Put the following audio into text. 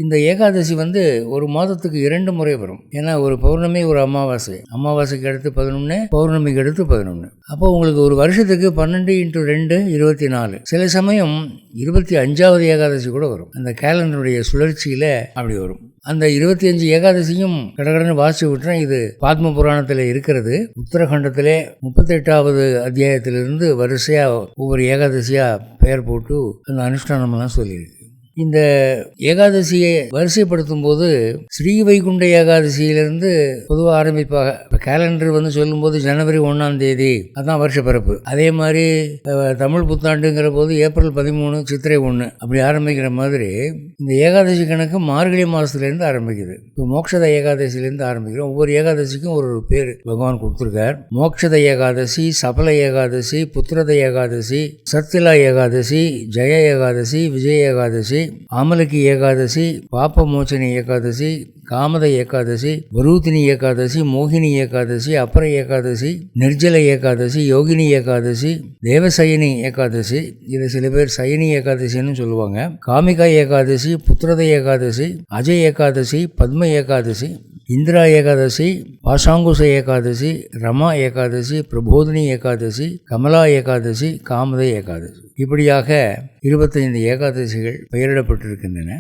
இந்த ஏகாதசி ஒரு மாதத்துக்கு 2 முறை வரும். ஏன்னா ஒரு பௌர்ணமி, ஒரு அமாவாசை. அமாவாசைக்கு அடுத்து 11, பௌர்ணமிக்கு அடுத்து 11. அப்போ உங்களுக்கு ஒரு வருஷத்துக்கு 12 × 2 24. சில சமயம் 25வது ஏகாதசி கூட வரும். அந்த கேலண்டருடைய சுழற்சியில் அப்படி வரும். அந்த 25 ஏகாதசியும் கடகடன்னு வாசி விட்டுறேன். இது பாத்ம புராணத்தில் இருக்கிறது. உத்தரகண்டத்திலே 38வது அத்தியாயத்திலிருந்து வரிசையாக ஒவ்வொரு ஏகாதசியாக பெயர் போட்டு அந்த அனுஷ்டானம்லாம் சொல்லியிருக்கு. இந்த ஏகாதசியை வரிசைப்படுத்தும் போது ஸ்ரீ வைகுண்ட ஏகாதசியிலிருந்து பொதுவாக ஆரம்பிப்பாங்க. இப்போ கேலண்டர் சொல்லும்போது ஜனவரி 1ஆம் தேதி அதான் வருஷ பிறப்பு. அதே மாதிரி தமிழ் புத்தாண்டுங்கிற போது ஏப்ரல் 13, சித்திரை 1 அப்படி ஆரம்பிக்கிற மாதிரி இந்த ஏகாதசி கணக்கு மார்கழி மாதத்துலேருந்து ஆரம்பிக்குது. இப்போ மோட்சத ஏகாதசியிலேருந்து ஆரம்பிக்கிறோம். ஒவ்வொரு ஏகாதசிக்கும் ஒரு பேர் பகவான் கொடுத்துருக்கார். மோட்சத ஏகாதசி, சபல ஏகாதசி, புத்திரத ஏகாதசி, சத்திலா ஏகாதசி, ஜெய ஏகாதசி, விஜய ஏகாதசி, ஆமலக்கி ஏகாதசி, பாப்ப மோச்சனி ஏகாதசி, காமத ஏகாதசி, வரூதினி ஏகாதசி, மோகினி ஏகாதசி, அபர ஏகாதசி, நிர்ஜல ஏகாதசி, யோகினி ஏகாதசி, தேவசயனி ஏகாதசி, இதை சில பேர் சயனி ஏகாதசின்னு சொல்லுவாங்க, காமிகா ஏகாதசி, புத்திரத ஏகாதசி, அஜய் ஏகாதசி, பத்ம ஏகாதசி, இந்திரா ஏகாதசி, பாசாங்குச ஏகாதசி, ரமா ஏகாதசி, பிரபோதினி ஏகாதசி, கமலா ஏகாதசி, காமத ஏகாதசி, இப்படியாக 25 ஏகாதசிகள் பெயரிடப்பட்டிருக்கின்றன.